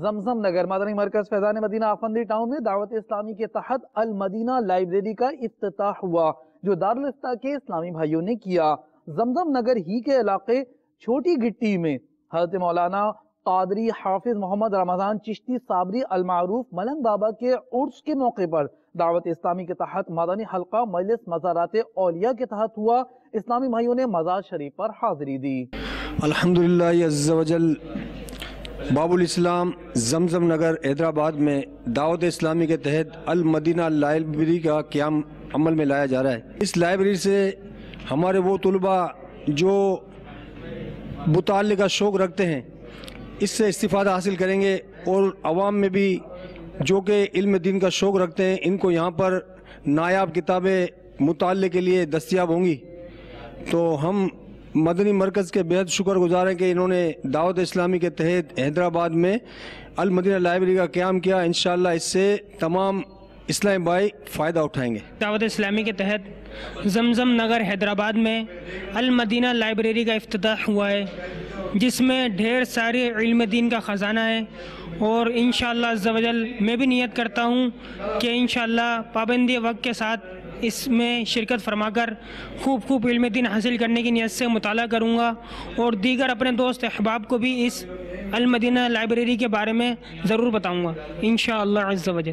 زمزم نگر مدنی مرکز فیضان مدینہ آفندی ٹاؤن میں دعوت اسلامی کے تحت المدینہ لائبریری کا افتتاح ہوا جو دارالفتہ کے اسلامی بھائیوں نے کیا۔ زمزم نگر ہی کے علاقے چھوٹی گٹی میں حضرت مولانا قادری حافظ محمد رمضان چشتی صابری المعروف ملنگ بابا کے عرس کے موقع پر دعوت اسلامی کے تحت مدنی حلقہ مجلس مزارات اولیاء کے تحت ہوا۔ اسلامی بھائیوں نے مزار شریف پر حاضری دی۔ الحمدللہ عز و جل باب الاسلام زمزم نگر حیدرآباد میں دعوت اسلامی کے تحت المدینہ لائبریری کا قیام عمل میں لایا جا رہا ہے۔ اس لائبریری سے ہمارے وہ طلباء جو مطالعے کا شوق رکھتے ہیں اس سے استفادہ حاصل کریں گے، اور عوام میں بھی جو کہ علم دین کا شوق رکھتے ہیں ان کو یہاں پر نایاب کتابیں مطالعے کے لیے دستیاب ہوں گی۔ تو ہم مدنی مرکز کے بہت شکر گزار ہیں کہ انہوں نے دعوت اسلامی کے تحت حیدرآباد میں المدینہ لائبریری کا قیام کیا۔ انشاءاللہ اس سے تمام اسلامی بھائی فائدہ اٹھائیں گے۔ دعوت اسلامی کے تحت زمزم نگر حیدرآباد میں المدینہ لائبریری کا افتتاح ہوا ہے، جس میں ڈھیر سارے علم دین کا خزانہ ہے، اور انشاءاللہ عز و جل میں بھی نیت کرتا ہوں کہ انشاءاللہ پابندی وقت کے ساتھ اس میں شرکت فرما کر خوب علم دین حاصل کرنے کی نیت سے مطالعہ کروں گا، اور دیگر اپنے دوست احباب کو بھی اس المدینہ لائبریری کے بارے میں ضرور بتاؤں گا انشاءاللہ عز و جل۔